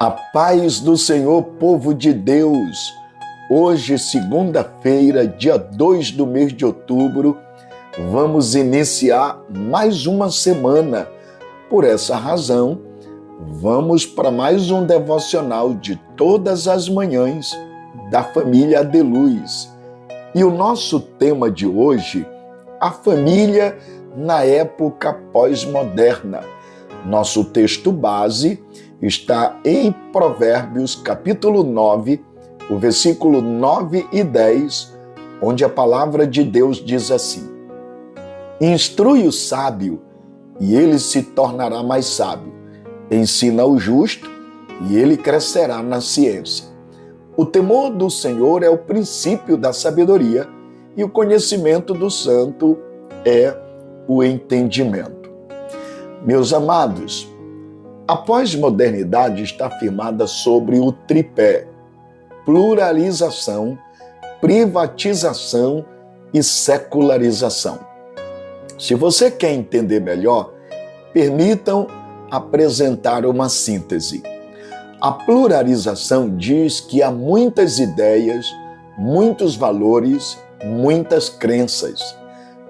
A paz do Senhor, povo de Deus. Hoje, segunda-feira, dia 2 do mês de outubro, vamos iniciar mais uma semana. Por essa razão, vamos para mais um devocional de todas as manhãs da família Adeluz. E o nosso tema de hoje, a família na época pós-moderna. Nosso texto base está em Provérbios, capítulo 9, o versículo 9 e 10, onde a palavra de Deus diz assim: Instrui o sábio, e ele se tornará mais sábio. Ensina o justo, e ele crescerá na ciência. O temor do Senhor é o princípio da sabedoria, e o conhecimento do santo é o entendimento. Meus amados, a pós-modernidade está firmada sobre o tripé: pluralização, privatização e secularização. Se você quer entender melhor, permitam apresentar uma síntese. A pluralização diz que há muitas ideias, muitos valores, muitas crenças.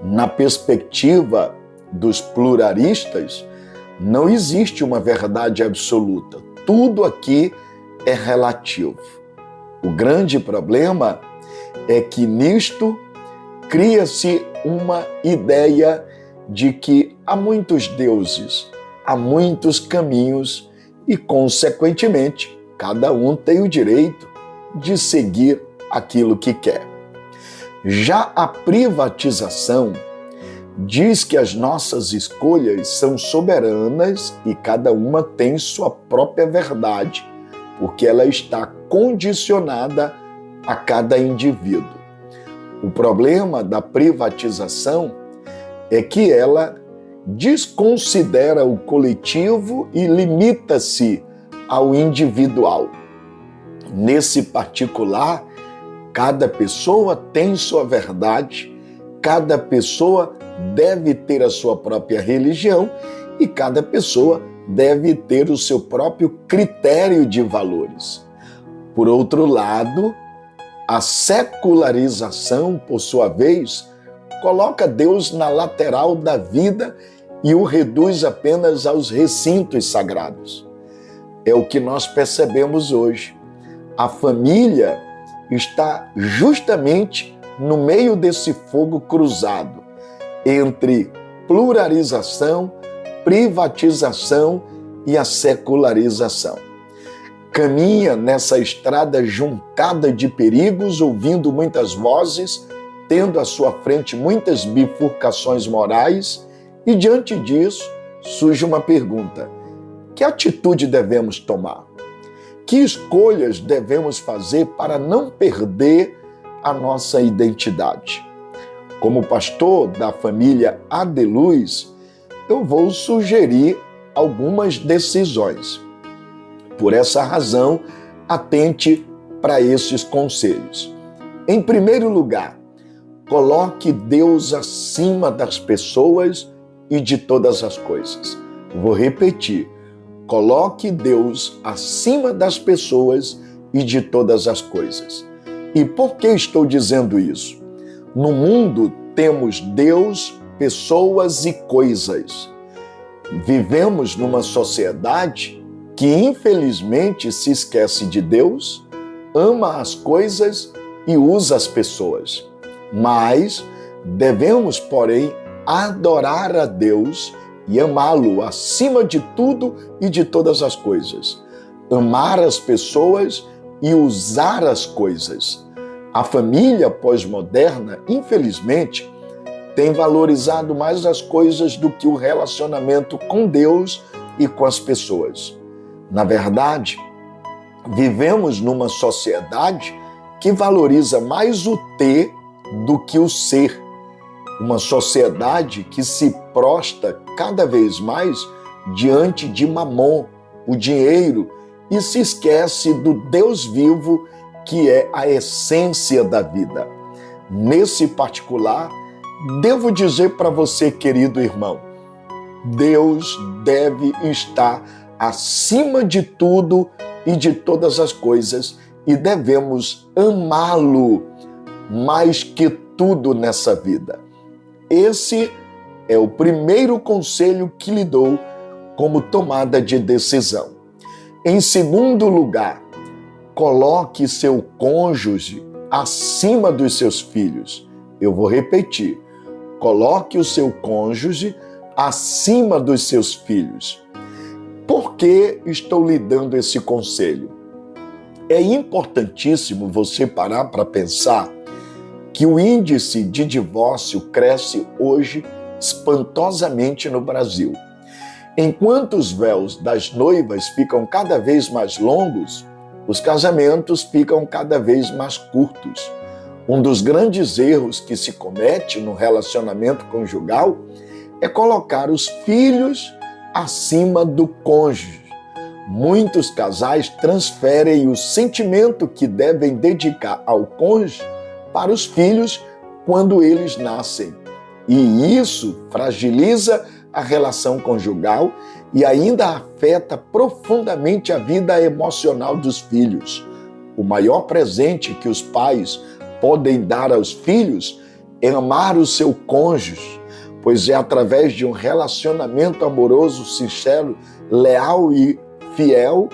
Na perspectiva dos pluralistas, não existe uma verdade absoluta. Tudo aqui é relativo. O grande problema é que nisto cria-se uma ideia de que há muitos deuses, há muitos caminhos e, consequentemente, cada um tem o direito de seguir aquilo que quer. Já a privatização diz que as nossas escolhas são soberanas e cada uma tem sua própria verdade, porque ela está condicionada a cada indivíduo. O problema da privatização é que ela desconsidera o coletivo e limita-se ao individual. Nesse particular, cada pessoa tem sua verdade, cada pessoa deve ter a sua própria religião e cada pessoa deve ter o seu próprio critério de valores. Por outro lado, a secularização, por sua vez, coloca Deus na lateral da vida e o reduz apenas aos recintos sagrados. É o que nós percebemos hoje. A família está justamente no meio desse fogo cruzado entre pluralização, privatização e a secularização. Caminha nessa estrada juncada de perigos, ouvindo muitas vozes, tendo à sua frente muitas bifurcações morais, e diante disso surge uma pergunta: que atitude devemos tomar? Que escolhas devemos fazer para não perder a nossa identidade? Como pastor da família Adeluz, eu vou sugerir algumas decisões. Por essa razão, atente para esses conselhos. Em primeiro lugar, coloque Deus acima das pessoas e de todas as coisas. Vou repetir. Coloque Deus acima das pessoas e de todas as coisas. E por que estou dizendo isso? No mundo temos Deus, pessoas e coisas. Vivemos numa sociedade que infelizmente se esquece de Deus, ama as coisas e usa as pessoas. Mas devemos, porém, adorar a Deus e amá-lo acima de tudo e de todas as coisas. Amar as pessoas e usar as coisas. A família pós-moderna, infelizmente, tem valorizado mais as coisas do que o relacionamento com Deus e com as pessoas. Na verdade, vivemos numa sociedade que valoriza mais o ter do que o ser. Uma sociedade que se prostra cada vez mais diante de Mamon, o dinheiro, e se esquece do Deus vivo, que é a essência da vida. Nesse particular, devo dizer para você, querido irmão, Deus deve estar acima de tudo e de todas as coisas, e devemos amá-lo mais que tudo nessa vida. Esse é o primeiro conselho que lhe dou como tomada de decisão. Em segundo lugar, coloque seu cônjuge acima dos seus filhos. Eu vou repetir. Coloque o seu cônjuge acima dos seus filhos. Por que estou lhe dando esse conselho? É importantíssimo você parar para pensar que o índice de divórcio cresce hoje espantosamente no Brasil. Enquanto os véus das noivas ficam cada vez mais longos, os casamentos ficam cada vez mais curtos. Um dos grandes erros que se comete no relacionamento conjugal é colocar os filhos acima do cônjuge. Muitos casais transferem o sentimento que devem dedicar ao cônjuge para os filhos quando eles nascem. E isso fragiliza a relação conjugal e ainda afeta profundamente a vida emocional dos filhos. O maior presente que os pais podem dar aos filhos é amar o seu cônjuge, pois é através de um relacionamento amoroso, sincero, leal e fiel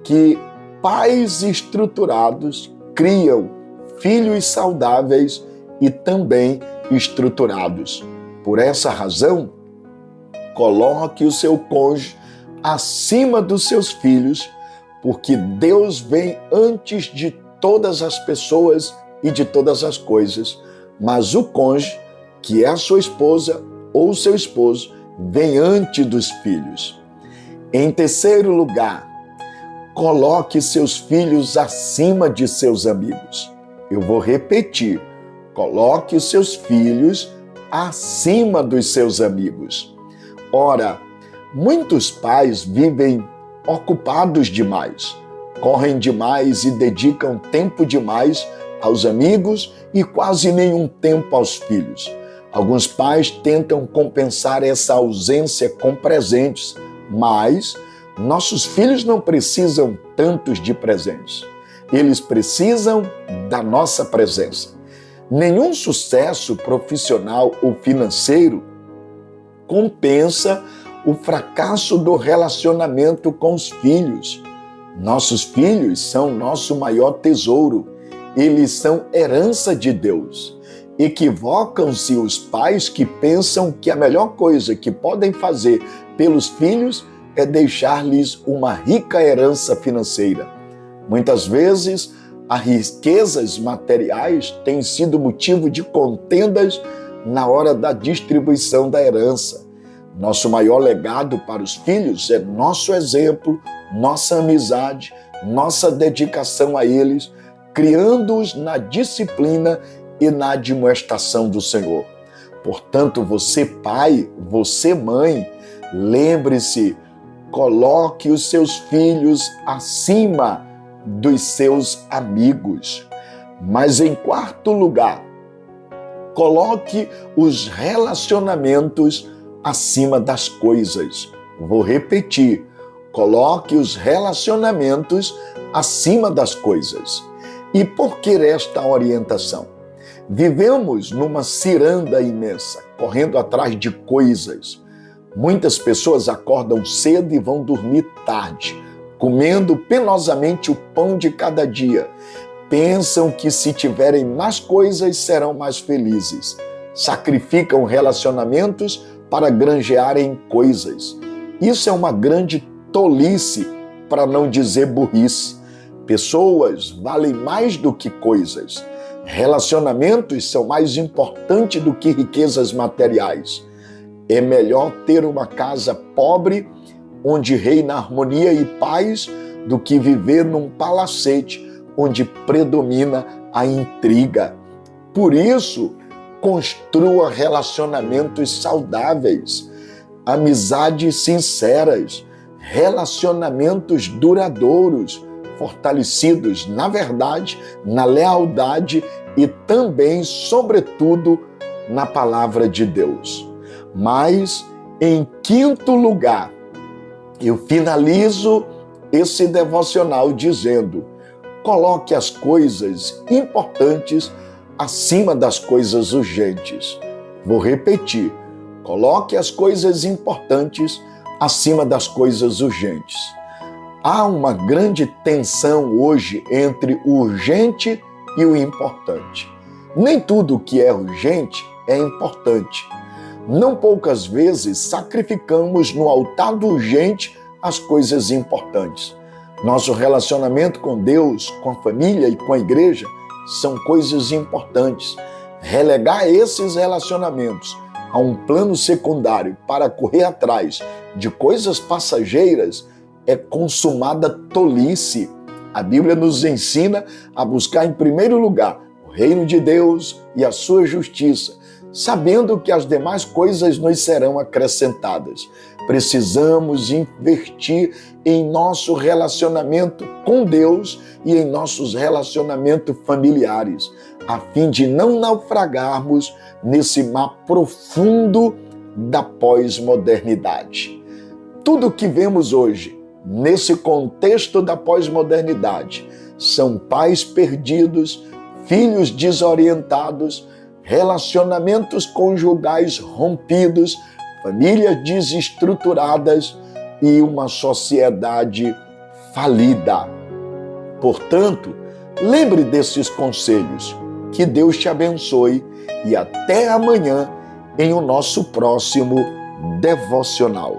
que pais estruturados criam filhos saudáveis e também estruturados. Por essa razão, coloque o seu cônjuge acima dos seus filhos, porque Deus vem antes de todas as pessoas e de todas as coisas, mas o cônjuge, que é a sua esposa ou seu esposo, vem antes dos filhos. Em terceiro lugar, coloque seus filhos acima de seus amigos. Eu vou repetir. Coloque os seus filhos acima dos seus amigos. Ora, muitos pais vivem ocupados demais, correm demais e dedicam tempo demais aos amigos e quase nenhum tempo aos filhos. Alguns pais tentam compensar essa ausência com presentes, mas nossos filhos não precisam tantos de presentes. Eles precisam da nossa presença. Nenhum sucesso profissional ou financeiro compensa o fracasso do relacionamento com os filhos. Nossos filhos são nosso maior tesouro. Eles são herança de Deus. Equivocam-se os pais que pensam que a melhor coisa que podem fazer pelos filhos é deixar-lhes uma rica herança financeira. Muitas vezes, as riquezas materiais têm sido motivo de contendas na hora da distribuição da herança. Nosso maior legado para os filhos é nosso exemplo, nossa amizade, nossa dedicação a eles, criando-os na disciplina e na admoestação do Senhor. Portanto, você pai, você mãe, lembre-se, coloque os seus filhos acima dos seus amigos. Mas em quarto lugar, coloque os relacionamentos acima das coisas. Vou repetir, coloque os relacionamentos acima das coisas. E por que esta orientação? Vivemos numa ciranda imensa, correndo atrás de coisas. Muitas pessoas acordam cedo e vão dormir tarde, comendo penosamente o pão de cada dia. Pensam que se tiverem mais coisas serão mais felizes. Sacrificam relacionamentos para granjearem coisas. Isso é uma grande tolice, para não dizer burrice. Pessoas valem mais do que coisas. Relacionamentos são mais importantes do que riquezas materiais. É melhor ter uma casa pobre, onde reina harmonia e paz, do que viver num palacete, onde predomina a intriga. Por isso, construa relacionamentos saudáveis, amizades sinceras, relacionamentos duradouros, fortalecidos na verdade, na lealdade e também, sobretudo, na palavra de Deus. Mas, em quinto lugar, eu finalizo esse devocional dizendo: coloque as coisas importantes acima das coisas urgentes. Vou repetir: coloque as coisas importantes acima das coisas urgentes. Há uma grande tensão hoje entre o urgente e o importante. Nem tudo que é urgente é importante. Não poucas vezes sacrificamos no altar do urgente as coisas importantes. Nosso relacionamento com Deus, com a família e com a igreja são coisas importantes. Relegar esses relacionamentos a um plano secundário para correr atrás de coisas passageiras é consumada tolice. A Bíblia nos ensina a buscar em primeiro lugar o reino de Deus e a sua justiça, sabendo que as demais coisas nos serão acrescentadas. Precisamos investir em nosso relacionamento com Deus e em nossos relacionamentos familiares, a fim de não naufragarmos nesse mar profundo da pós-modernidade. Tudo o que vemos hoje, nesse contexto da pós-modernidade, são pais perdidos, filhos desorientados, relacionamentos conjugais rompidos, famílias desestruturadas e uma sociedade falida. Portanto, lembre desses conselhos. Que Deus te abençoe e até amanhã em o nosso próximo devocional.